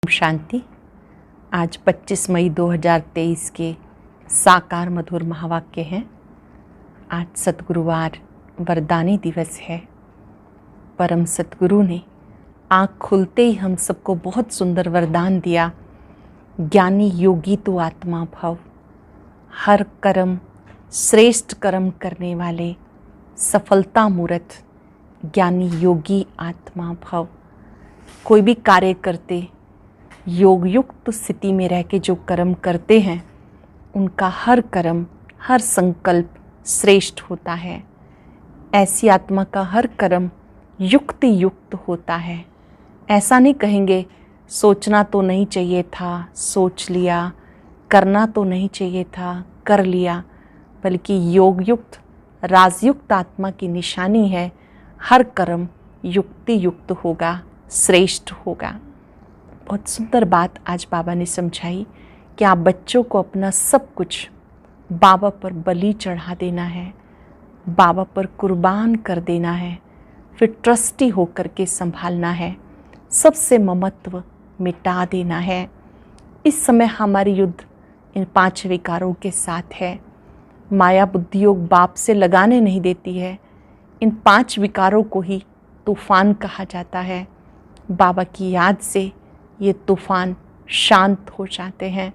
शांति। आज 25 मई 2023 के साकार मधुर महावाक्य हैं। आज सतगुरुवार वरदानी दिवस है। परम सतगुरु ने आँख खुलते ही हम सबको बहुत सुंदर वरदान दिया। ज्ञानी योगी तो आत्मा भव। हर कर्म श्रेष्ठ कर्म करने वाले सफलता मूर्त ज्ञानी योगी आत्मा भव। कोई भी कार्य करते योग युक्त स्थिति में रह के जो कर्म करते हैं उनका हर कर्म हर संकल्प श्रेष्ठ होता है। ऐसी आत्मा का हर कर्म युक्ति युक्त होता है। ऐसा नहीं कहेंगे सोचना तो नहीं चाहिए था, सोच लिया, करना तो नहीं चाहिए था, कर लिया, बल्कि योग युक्त राजयुक्त आत्मा की निशानी है हर कर्म युक्ति युक्त होगा, श्रेष्ठ होगा। बहुत सुंदर बात आज बाबा ने समझाई कि आप बच्चों को अपना सब कुछ बाबा पर बलि चढ़ा देना है, बाबा पर कुर्बान कर देना है, फिर ट्रस्टी होकर के संभालना है, सबसे ममत्व मिटा देना है। इस समय हमारी युद्ध इन 5 विकारों के साथ है। माया बुद्धि योग बाप से लगाने नहीं देती है। इन 5 विकारों को ही तूफान कहा जाता है। बाबा की याद से ये तूफान शांत हो जाते हैं।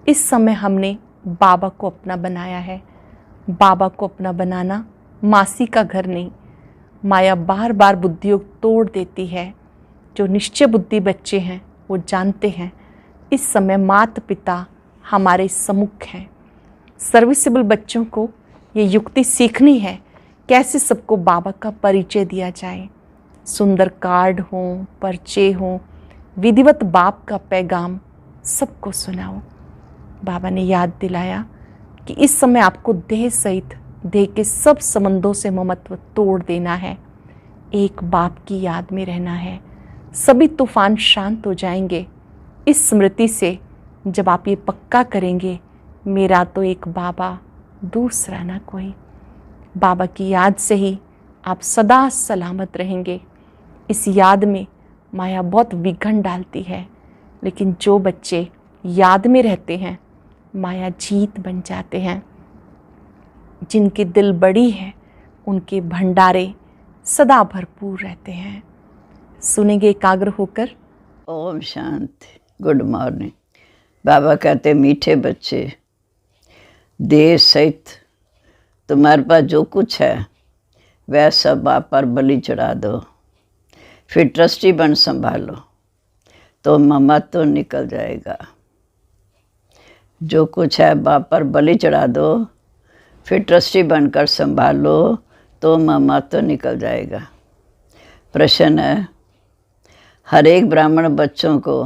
इस समय हमने बाबा को अपना बनाया है। बाबा को अपना बनाना मासी का घर नहीं। माया बार बार बुद्धि योग तोड़ देती है। जो निश्चय बुद्धि बच्चे हैं वो जानते हैं इस समय माता पिता हमारे सम्मुख हैं। सर्विसेबल बच्चों को ये युक्ति सीखनी है कैसे सबको बाबा का परिचय दिया जाए। सुंदर कार्ड हों, पर्चे हों, विधिवत बाप का पैगाम सबको सुनाओ। बाबा ने याद दिलाया कि इस समय आपको देह सहित देह के सब संबंधों से ममत्व तोड़ देना है। एक बाप की याद में रहना है। सभी तूफान शांत हो जाएंगे इस स्मृति से। जब आप ये पक्का करेंगे मेरा तो एक बाबा, दूसरा ना कोई। बाबा की याद से ही आप सदा सलामत रहेंगे। इस याद में माया बहुत विघन डालती है, लेकिन जो बच्चे याद में रहते हैं माया जीत बन जाते हैं। जिनके दिल बड़ी है उनके भंडारे सदा भरपूर रहते हैं। सुनेंगे एकाग्र होकर। ओम शांति। Good morning. बाबा कहते मीठे बच्चे, देह सहित तुम्हारे पास जो कुछ है वह सब बाप पर बलि चढ़ा दो, फिर ट्रस्टी बन संभालो तो ममत्व तो निकल जाएगा। जो कुछ है बाप पर बलि चढ़ा दो, फिर ट्रस्टी बनकर संभालो तो ममत्व तो निकल जाएगा। प्रश्न है, हर एक ब्राह्मण बच्चों को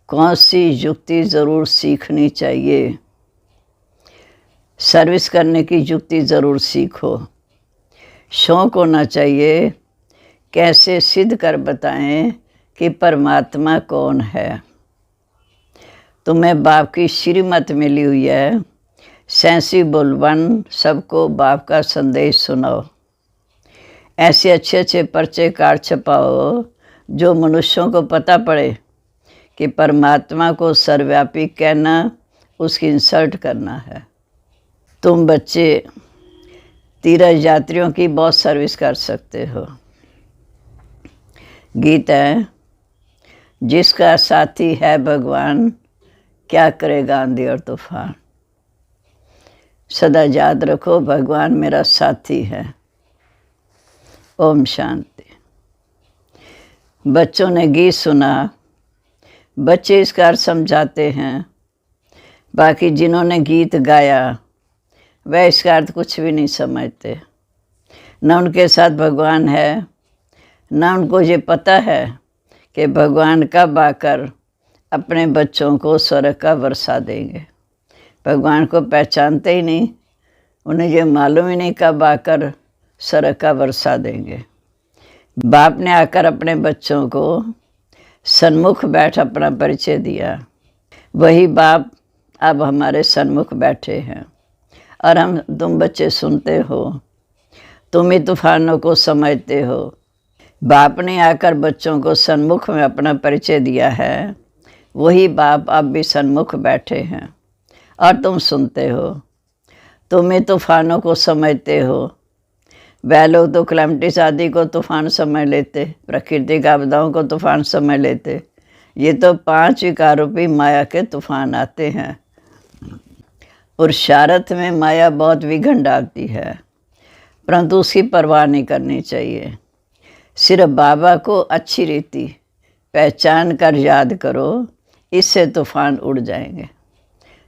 कौन सी युक्ति ज़रूर सीखनी चाहिए? सर्विस करने की युक्ति ज़रूर सीखो। शौक होना चाहिए कैसे सिद्ध कर बताएं कि परमात्मा कौन है। तुम्हें बाप की श्रीमत मिली हुई है। सेंसिबल वन, सबको बाप का संदेश सुनाओ। ऐसे अच्छे अच्छे पर्चे कार्ड छपाओ जो मनुष्यों को पता पड़े कि परमात्मा को सर्वव्यापी कहना उसकी इंसल्ट करना है। तुम बच्चे तीर्थ यात्रियों की बहुत सर्विस कर सकते हो। गीत है, जिसका साथी है भगवान क्या करेगा आंधी और तूफान। सदा याद रखो भगवान मेरा साथी है। ओम शांति। बच्चों ने गीत सुना, बच्चे इसका अर्थ समझाते हैं। बाकी जिन्होंने गीत गाया वह इसका अर्थ कुछ भी नहीं समझते। न उनके साथ भगवान है, न उनको ये पता है कि भगवान कब आकर अपने बच्चों को स्वर्ग का वर्षा देंगे। भगवान को पहचानते ही नहीं, उन्हें ये मालूम ही नहीं कब आकर स्वर्ग का वर्षा देंगे। बाप ने आकर अपने बच्चों को सन्मुख बैठ अपना परिचय दिया। वही बाप अब हमारे सन्मुख बैठे हैं और तुम बच्चे सुनते हो। तुम ही तूफानों को समझते हो। बाप ने आकर बच्चों को सन्मुख में अपना परिचय दिया है, वही बाप अब भी सन्मुख बैठे हैं और तुम सुनते हो। तुम्हें तूफानों को समझते हो। वह लोग तो क्लैमिटीज आदि को तूफान समझ लेते, प्राकृतिक आपदाओं को तूफान समझ लेते। ये तो 5 विकार रूपी माया के तूफान आते हैं। पुरुषार्थ में माया बहुत विघन डालती है, परंतु उसकी परवाह नहीं करनी चाहिए। सिर्फ बाबा को अच्छी रीति पहचान कर याद करो, इससे तूफान उड़ जाएंगे।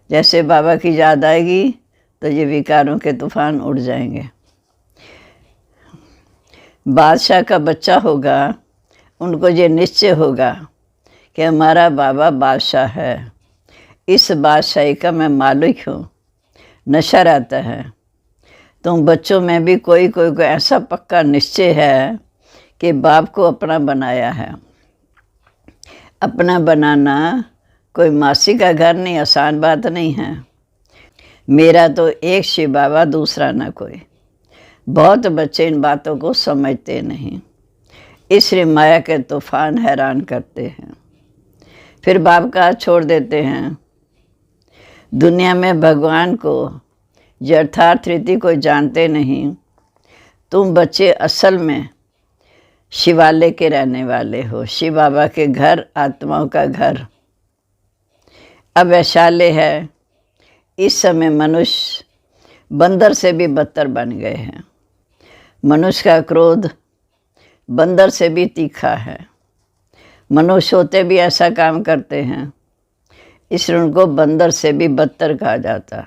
जैसे बाबा की याद आएगी तो ये विकारों के तूफान उड़ जाएंगे। बादशाह का बच्चा होगा, उनको ये निश्चय होगा कि हमारा बाबा बादशाह है, इस बादशाही का मैं मालिक हूँ। नशा रहता है। तुम बच्चों में भी कोई कोई को ऐसा पक्का निश्चय है कि बाप को अपना बनाया है। अपना बनाना कोई मासी का घर नहीं, आसान बात नहीं है। मेरा तो एक शिव बाबा, दूसरा ना कोई। बहुत बच्चे इन बातों को समझते नहीं, इसलिए माया के तूफान हैरान करते हैं, फिर बाप का छोड़ देते हैं। दुनिया में भगवान को यथार्थ रीति को जानते नहीं। तुम बच्चे असल में शिवालय के रहने वाले हो, शिव बाबा के घर, आत्माओं का घर। अब वैशाल्य है। इस समय मनुष्य बंदर से भी बदतर बन गए हैं। मनुष्य का क्रोध बंदर से भी तीखा है। मनुष्य होते भी ऐसा काम करते हैं, इसलिए उनको बंदर से भी बदतर कहा जाता।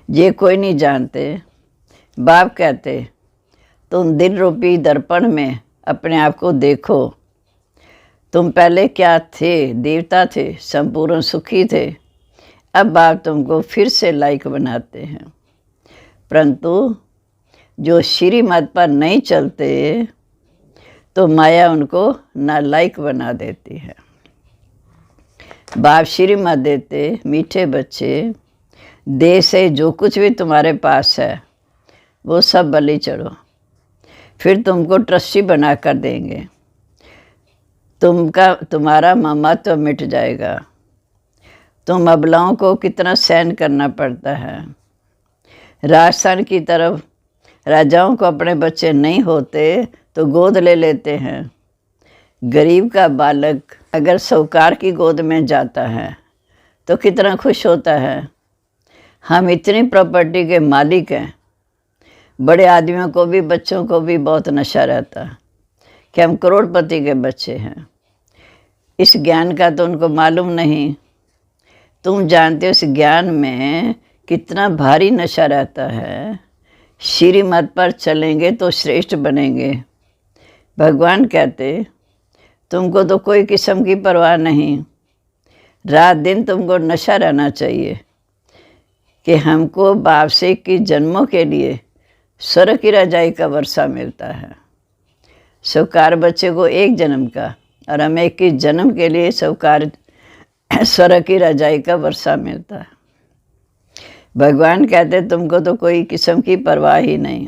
ये कोई नहीं जानते। बाप कहते तुम दिल रूपी दर्पण में अपने आप को देखो। तुम पहले क्या थे? देवता थे, संपूर्ण सुखी थे। अब बाप तुमको फिर से लायक बनाते हैं, परंतु जो श्रीमत पर नहीं चलते तो माया उनको नालायक बना देती है। बाप श्रीमत देते, मीठे बच्चे, देह से जो कुछ भी तुम्हारे पास है वो सब बलि चढ़ो, फिर तुमको ट्रस्टी बना कर देंगे। तुम्हारा ममत्व मिट जाएगा। तुम अबलाओं को कितना सहन करना पड़ता है। राजस्थान की तरफ राजाओं को अपने बच्चे नहीं होते तो गोद ले लेते हैं। गरीब का बालक अगर साहूकार की गोद में जाता है तो कितना खुश होता है। हम इतनी प्रॉपर्टी के मालिक हैं। बड़े आदमियों को भी, बच्चों को भी बहुत नशा रहता कि हम करोड़पति के बच्चे हैं। इस ज्ञान का तो उनको मालूम नहीं। तुम जानते हो इस ज्ञान में कितना भारी नशा रहता है। श्रीमत पर चलेंगे तो श्रेष्ठ बनेंगे। भगवान कहते तुमको तो कोई किस्म की परवाह नहीं। रात दिन तुमको नशा रहना चाहिए कि हमको बाप से 21 जन्मों के लिए स्वर्ग की रजाई का वर्षा मिलता है। साहूकार बच्चे को 1 जन्म का और हमें 21 जन्म के लिए साहूकार स्वर्ग की रजाई का वर्षा मिलता है। भगवान कहते तुमको तो कोई किस्म की परवाह ही नहीं।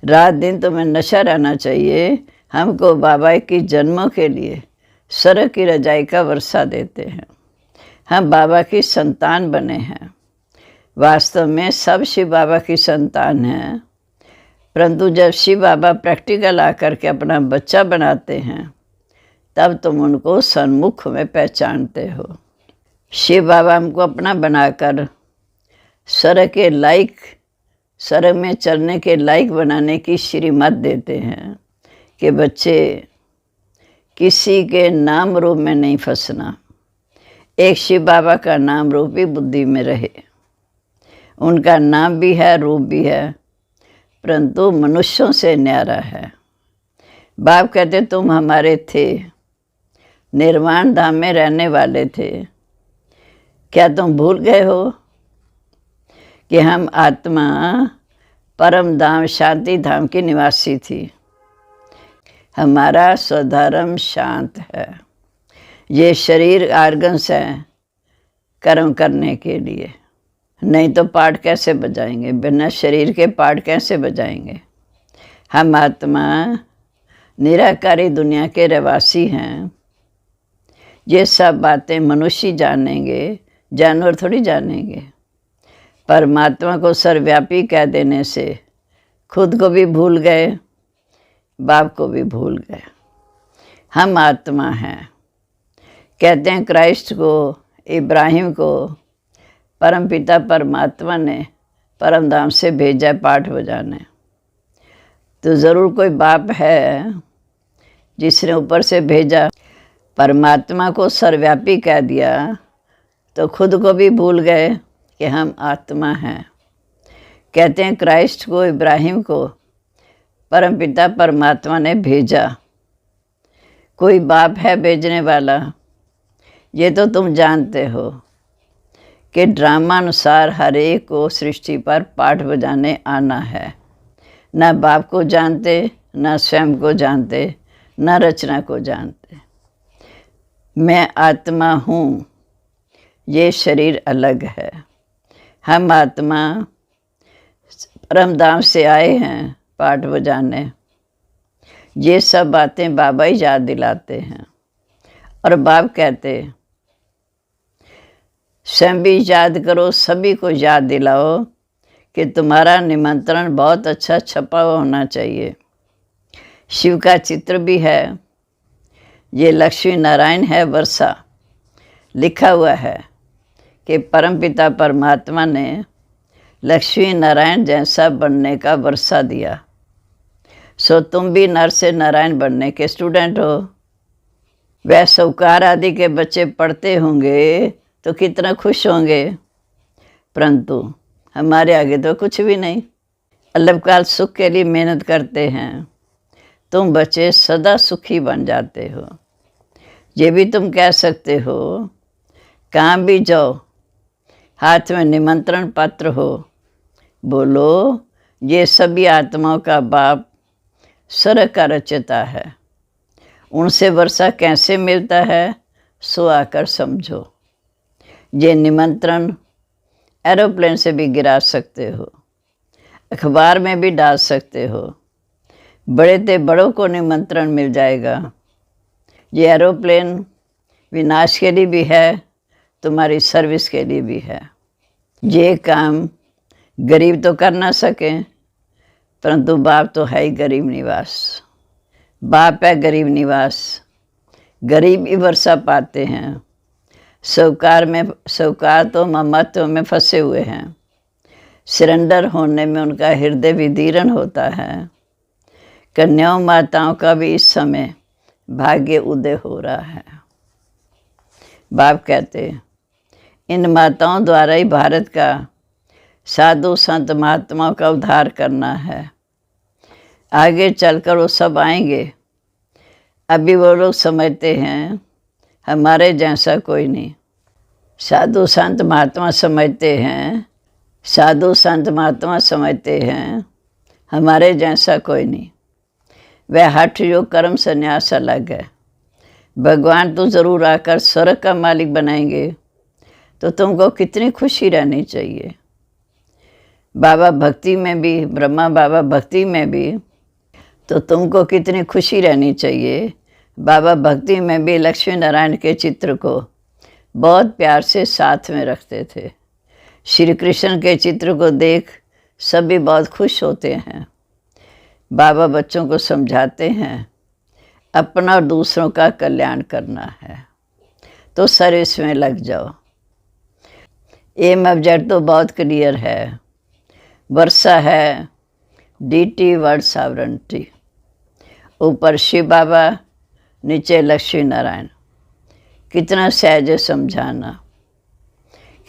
रात दिन तुम्हें नशा रहना चाहिए। हमको बाबा 21 जन्मों के लिए स्वर्ग की रजाई का वर्षा देते हैं। हम बाबा की संतान बने हैं। वास्तव में सब शिव बाबा की संतान हैं, परंतु जब शिव बाबा प्रैक्टिकल आकर के अपना बच्चा बनाते हैं तब तुम उनको सन्मुख में पहचानते हो। शिव बाबा हमको अपना बनाकर स्वर्ग के लायक, स्वर्ग में चलने के लायक बनाने की श्रीमत देते हैं कि बच्चे किसी के नाम रूप में नहीं फंसना। एक शिव बाबा का नाम रूप भी बुद्धि में रहे। उनका नाम भी है, रूप भी है, परंतु मनुष्यों से न्यारा है। बाप कहते तुम हमारे थे, निर्वाण धाम में रहने वाले थे। क्या तुम भूल गए हो कि हम आत्मा परम धाम शांति धाम की निवासी थी। हमारा स्वधर्म शांत है। ये शरीर आर्गन्स है कर्म करने के लिए, नहीं तो पाठ कैसे बजाएंगे? बिना शरीर के पाठ कैसे बजाएंगे? हम आत्मा निराकारी दुनिया के रहवासी हैं। ये सब बातें मनुष्य जानेंगे, जानवर थोड़ी जानेंगे। परमात्मा को सर्वव्यापी कह देने से खुद को भी भूल गए, बाप को भी भूल गए। हम आत्मा हैं। कहते हैं क्राइस्ट को, इब्राहिम को परमपिता परमात्मा ने परमधाम से भेजा पाठ बजाने। तो ज़रूर कोई बाप है जिसने ऊपर से भेजा। परमात्मा को सर्वव्यापी कह दिया तो खुद को भी भूल गए कि हम आत्मा हैं। कहते हैं क्राइस्ट को, इब्राहिम को परमपिता परमात्मा ने भेजा। कोई बाप है भेजने वाला? ये तो तुम जानते हो कि ड्रामा अनुसार हर एक को सृष्टि पर पाठ बजाने आना है। ना बाप को जानते, ना स्वयं को जानते, ना रचना को जानते। मैं आत्मा हूँ, ये शरीर अलग है। हम आत्मा परमधाम से आए हैं पाठ बजाने। ये सब बातें बाबा ही याद दिलाते हैं। और बाप कहते स्वयं भी याद करो, सभी को याद दिलाओ कि तुम्हारा निमंत्रण बहुत अच्छा छपा हुआ होना चाहिए। शिव का चित्र भी है। ये लक्ष्मी नारायण है वर्षा। लिखा हुआ है कि परमपिता परमात्मा ने लक्ष्मी नारायण जैसा बनने का वर्षा दिया। सो तुम भी नर से नारायण बनने के स्टूडेंट हो। वह साहूकार आदि के बच्चे पढ़ते होंगे तो कितना खुश होंगे, परंतु हमारे आगे तो कुछ भी नहीं। अल्पकाल सुख के लिए मेहनत करते हैं। तुम बच्चे सदा सुखी बन जाते हो। ये भी तुम कह सकते हो, कहाँ भी जाओ हाथ में निमंत्रण पत्र हो, बोलो ये सभी आत्माओं का बाप स्वर्ग का रचयिता है। उनसे वर्षा कैसे मिलता है सो आकर समझो। ये निमंत्रण एरोप्लेन से भी गिरा सकते हो, अखबार में भी डाल सकते हो। बड़े ते बड़ों को निमंत्रण मिल जाएगा। ये एरोप्लेन विनाश के लिए भी है, तुम्हारी सर्विस के लिए भी है। ये काम गरीब तो कर ना सके, परंतु बाप तो है ही गरीब निवास। बाप है गरीब निवास। गरीब ही वर्षा पाते हैं। साहूकार तो ममत्व में फंसे हुए हैं। सरेंडर होने में उनका हृदय विदीर्ण होता है। कन्याओं माताओं का भी इस समय भाग्य उदय हो रहा है। बाप कहते इन माताओं द्वारा ही भारत का साधु संत महात्माओं का उद्धार करना है। आगे चलकर वो सब आएंगे। अभी वो लोग समझते हैं हमारे जैसा कोई नहीं। साधु संत महात्मा समझते हैं, साधु संत महात्मा समझते हैं हमारे जैसा कोई नहीं। वह हठ योग कर्म संन्यास अलग है। भगवान तो ज़रूर आकर स्वर्ग का मालिक बनाएंगे, तो तुमको कितनी खुशी रहनी चाहिए। बाबा भक्ति में भी, ब्रह्मा बाबा भक्ति में भी, तो तुमको कितनी खुशी रहनी चाहिए। बाबा भक्ति में भी लक्ष्मी नारायण के चित्र को बहुत प्यार से साथ में रखते थे। श्री कृष्ण के चित्र को देख सभी बहुत खुश होते हैं। बाबा बच्चों को समझाते हैं अपना और दूसरों का कल्याण करना है तो सर्विस में लग जाओ। एम ऑब्जेक्ट तो बहुत क्लियर है। वर्षा है, डीटी वर्ल्ड सॉवरेंटी। ऊपर शिव बाबा, नीचे लक्ष्मी नारायण। कितना सहज समझाना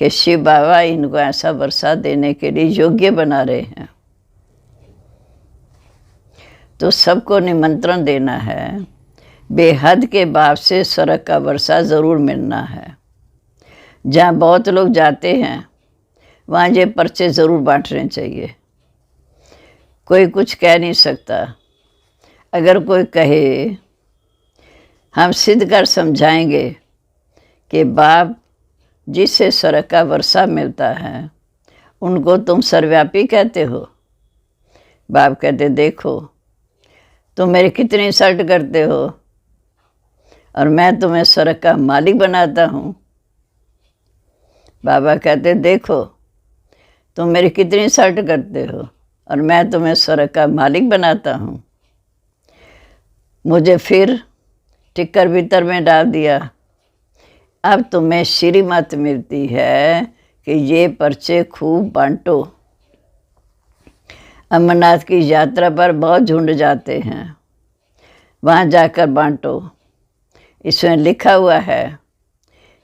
कि शिव बाबा इनको ऐसा वर्षा देने के लिए योग्य बना रहे हैं। तो सबको निमंत्रण देना है। बेहद के बाप से स्वर्ग का वर्षा ज़रूर मिलना है। जहाँ बहुत लोग जाते हैं वहाँ ये पर्चे ज़रूर बांटने चाहिए। कोई कुछ कह नहीं सकता। अगर कोई कहे, हम सिद्ध कर समझाएंगे कि बाप जिससे स्वर्ग का वर्षा मिलता है उनको तुम सर्वव्यापी कहते हो। बाप कहते देखो तुम मेरी कितनी इंसल्ट करते हो और मैं तुम्हें स्वर्ग का मालिक बनाता हूँ। बाबा कहते देखो तुम मेरी कितनी इंसल्ट करते हो और मैं तुम्हें स्वर्ग का मालिक बनाता हूँ। मुझे फिर टिक्कर भीतर में डाल दिया। अब तुम्हें श्रीमत मिलती है कि ये पर्चे खूब बांटो। अमरनाथ की यात्रा पर बहुत झुंड जाते हैं, वहाँ जाकर बांटो। इसमें लिखा हुआ है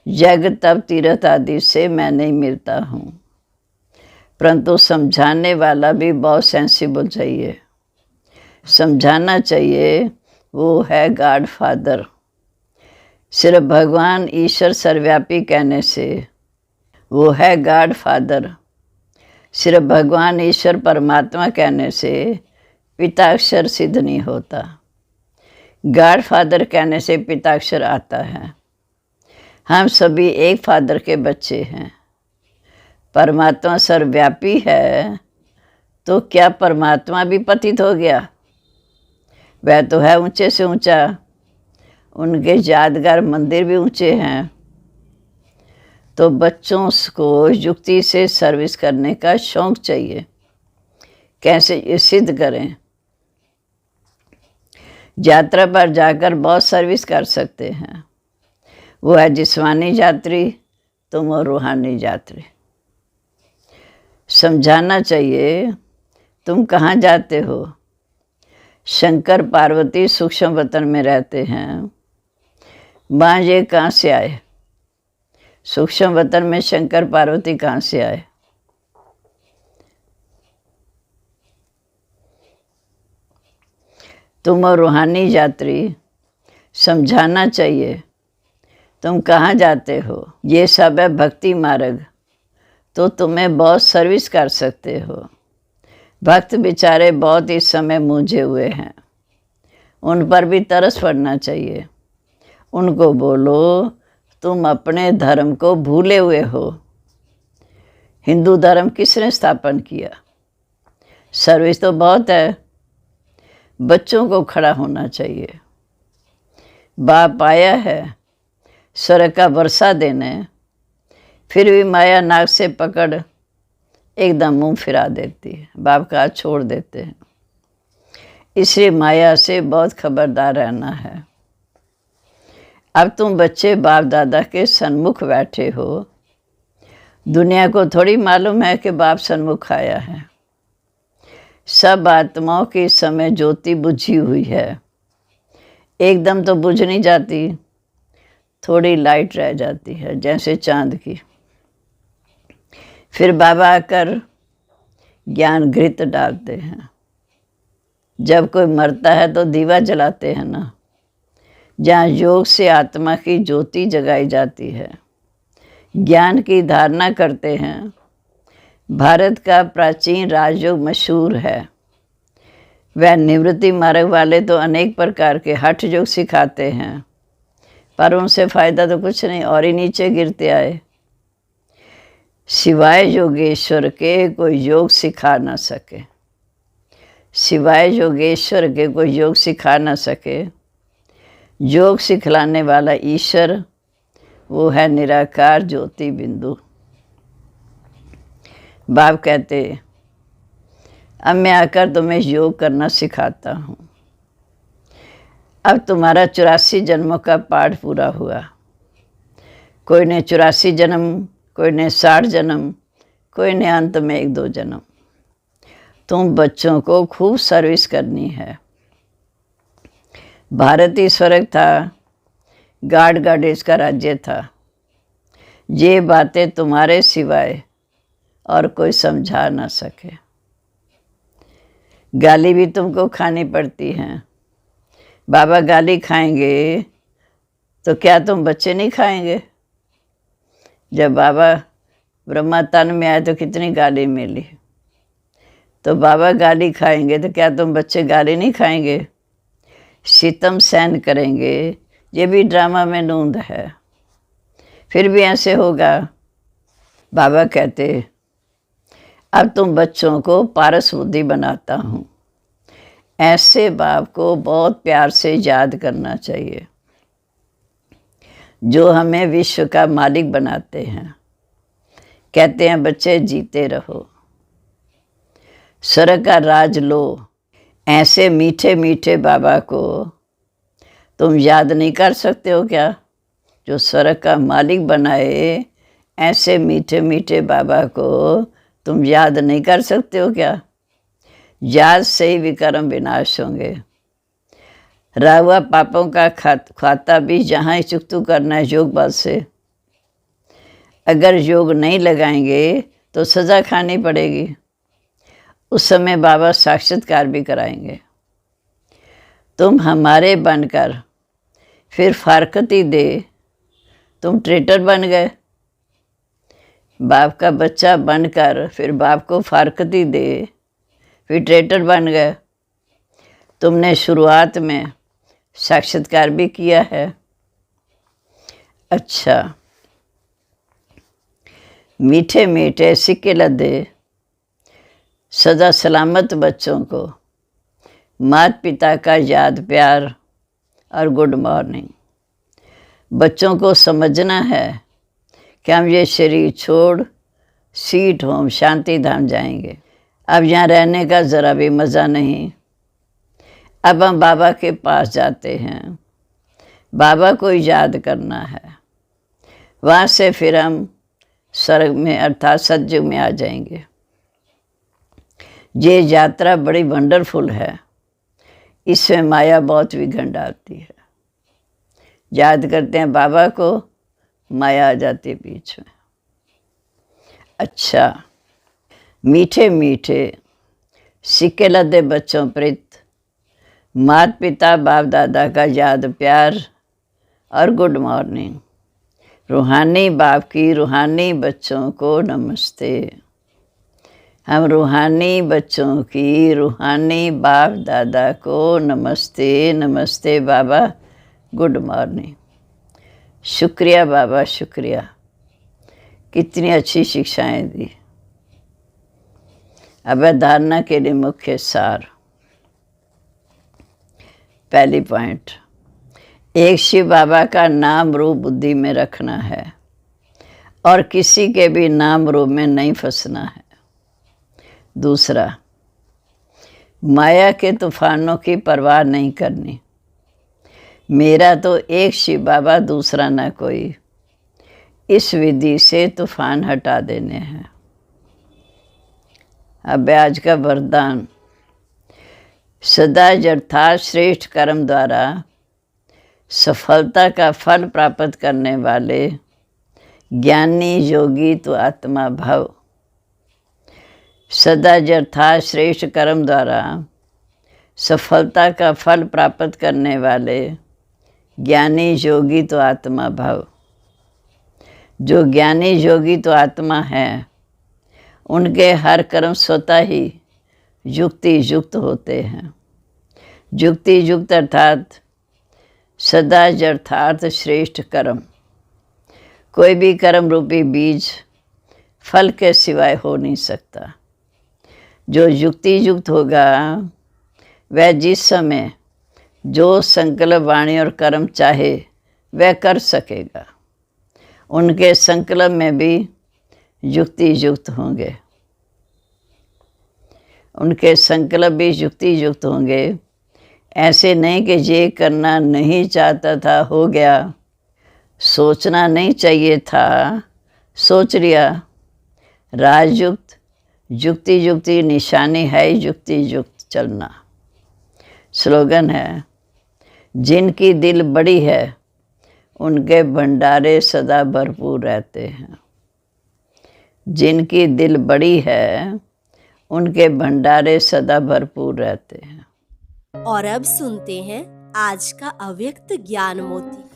यज्ञ तप तीर्थ आदि से मैं नहीं मिलता हूँ, परंतु समझाने वाला भी बहुत सेंसिबल चाहिए। समझाना चाहिए, वो है गॉड फादर। सिर्फ भगवान ईश्वर सर्वव्यापी कहने से वो है गॉड फादर। सिर्फ भगवान ईश्वर परमात्मा कहने से पिताक्षर सिद्ध नहीं होता। गॉड फादर कहने से पिताक्षर आता है। हम सभी एक फादर के बच्चे हैं। परमात्मा सर्वव्यापी है तो क्या परमात्मा भी पतित हो गया? वह तो है ऊंचे से ऊंचा। उनके यादगार मंदिर भी ऊंचे हैं। तो बच्चों को युक्ति से सर्विस करने का शौक चाहिए। कैसे ये सिद्ध करें? यात्रा पर जाकर बहुत सर्विस कर सकते हैं। वो है जिस्मानी यात्री, तुम हो रूहानी यात्री। समझाना चाहिए, तुम कहाँ जाते हो? शंकर पार्वती सूक्ष्म वतन में रहते हैं, वहाँ ये कहाँ से आए? सूक्ष्म वतन में शंकर पार्वती कहाँ से आए? तुम और रूहानी यात्री, समझाना चाहिए, तुम कहाँ जाते हो? ये सब है भक्ति मार्ग, तो तुम्हें बहुत सर्विस कर सकते हो। भक्त बेचारे बहुत इस समय मूंझे हुए हैं, उन पर भी तरस पड़ना चाहिए। उनको बोलो तुम अपने धर्म को भूले हुए हो। हिंदू धर्म किसने स्थापन किया? सर्विस तो बहुत है, बच्चों को खड़ा होना चाहिए। बाप आया है स्वर्ग का वर्षा देने, फिर भी माया नाक से पकड़ एकदम मुंह फिरा देती है, बाप का हाथ छोड़ देते हैं। इसलिए माया से बहुत खबरदार रहना है। अब तुम बच्चे बाप दादा के सन्मुख बैठे हो। दुनिया को थोड़ी मालूम है कि बाप सन्मुख आया है। सब आत्माओं की इस समय ज्योति बुझी हुई है। एकदम तो बुझ नहीं जाती, थोड़ी लाइट रह जाती है जैसे चांद की। फिर बाबा आकर ज्ञान घृत डालते हैं। जब कोई मरता है तो दीवा जलाते हैं ना, जहाँ योग से आत्मा की ज्योति जगाई जाती है, ज्ञान की धारणा करते हैं। भारत का प्राचीन राजयोग मशहूर है। वह निवृत्ति मार्ग वाले तो अनेक प्रकार के हठ योग सिखाते हैं, पर उनसे फ़ायदा तो कुछ नहीं, और ही नीचे गिरते आए। सिवाय योगेश्वर के कोई योग सिखा ना सके। सिवाय योगेश्वर के कोई योग सिखा ना सके। योग सिखलाने वाला ईश्वर, वो है निराकार ज्योति बिंदु। बाप कहते अब मैं आकर तुम्हें योग करना सिखाता हूँ। अब तुम्हारा 84 जन्मों का पाठ पूरा हुआ। कोई ने 84 जन्म, कोई ने 60 जन्म, कोई ने अंत में 1-2 जन्म। तुम बच्चों को खूब सर्विस करनी है। भारत ही स्वर्ग था, गार्ड गॉडेस का राज्य था। ये बातें तुम्हारे सिवाय और कोई समझा ना सके। गाली भी तुमको खानी पड़ती है। बाबा गाली खाएंगे तो क्या तुम बच्चे नहीं खाएंगे? जब बाबा ब्रह्मा तन में आए तो कितनी गाली मिली, तो बाबा गाली खाएंगे तो क्या तुम बच्चे गाली नहीं खाएंगे? सितम सहन करेंगे, ये भी ड्रामा में नूंद है। फिर भी ऐसे होगा। बाबा कहते अब तुम बच्चों को पारस बुद्धि बनाता हूँ। ऐसे बाप को बहुत प्यार से याद करना चाहिए जो हमें विश्व का मालिक बनाते हैं। कहते हैं बच्चे जीते रहो, स्वर्ग का राज लो। ऐसे मीठे मीठे बाबा को तुम याद नहीं कर सकते हो क्या? जो स्वर्ग का मालिक बनाए, ऐसे मीठे मीठे बाबा को तुम याद नहीं कर सकते हो क्या? याद से ही विकर्म विनाश होंगे। राहुआ पापों का खाता भी जहाँ ही चुकतू करना है योग बल से। अगर योग नहीं लगाएंगे तो सज़ा खानी पड़ेगी। उस समय बाबा साक्षात्कार भी कराएंगे। तुम हमारे बनकर फिर फारकती दे, तुम ट्रेटर बन गए। बाप का बच्चा बनकर फिर बाप को फारकती दे, फिर ट्रेटर बन गए। तुमने शुरुआत में साक्षात्कार भी किया है। अच्छा, मीठे मीठे सिक्के लदे सदा सलामत बच्चों को माता पिता का याद प्यार और गुड मॉर्निंग। बच्चों को समझना है कि हम ये शरीर छोड़ सीट होम शांति धाम जाएंगे। अब यहाँ रहने का ज़रा भी मज़ा नहीं। अब हम बाबा के पास जाते हैं, बाबा को याद करना है। वहाँ से फिर हम स्वर्ग में अर्थात सतयुग में आ जाएंगे। ये यात्रा बड़ी वंडरफुल है। इसमें माया बहुत विघन डालती है। याद करते हैं बाबा को, माया आ जाती है बीच में। अच्छा, मीठे मीठे सिक्के लदे बच्चों प्रति माता पिता बाप दादा का याद प्यार और गुड मॉर्निंग। रूहानी बाप की रूहानी बच्चों को नमस्ते। हम रूहानी बच्चों की रूहानी बाप दादा को नमस्ते। नमस्ते बाबा, गुड मॉर्निंग। शुक्रिया बाबा, शुक्रिया, कितनी अच्छी शिक्षाएं दी। अब धारणा के लिए मुख्य सार। पहली पॉइंट, एक शिव बाबा का नाम रूप बुद्धि में रखना है और किसी के भी नाम रूप में नहीं फंसना है। दूसरा, माया के तूफानों की परवाह नहीं करनी। मेरा तो एक शिव बाबा, दूसरा ना कोई। इस विधि से तूफान हटा देने हैं। अब आज का वरदान, सदा यथार्थ श्रेष्ठ कर्म द्वारा सफलता का फल प्राप्त करने वाले ज्ञानी योगी तो आत्मा भव। सदा यथार्थ श्रेष्ठ कर्म द्वारा सफलता का फल प्राप्त करने वाले ज्ञानी योगी तो आत्मा भव। जो ज्ञानी योगी तो आत्मा है, उनके हर कर्म स्वतः ही युक्ति युक्त होते हैं। युक्ति युक्त अर्थात सदा यथार्थ श्रेष्ठ कर्म। कोई भी कर्म रूपी बीज फल के सिवाय हो नहीं सकता। जो युक्ति युक्त होगा वह जिस समय जो संकल्प वाणी और कर्म चाहे वह कर सकेगा। उनके संकल्प में भी युक्ति युक्त होंगे। उनके संकल्प भी युक्ति युक्त होंगे। ऐसे नहीं कि ये करना नहीं चाहता था, हो गया। सोचना नहीं चाहिए था, सोच लिया। राजयुक्त युक्ति युक्ति निशानी है युक्ति युक्त चलना। स्लोगन है, जिनकी दिल बड़ी है उनके भंडारे सदा भरपूर रहते हैं। जिनकी दिल बड़ी है उनके भंडारे सदा भरपूर रहते हैं। और अब सुनते हैं आज का अव्यक्त ज्ञान मोती।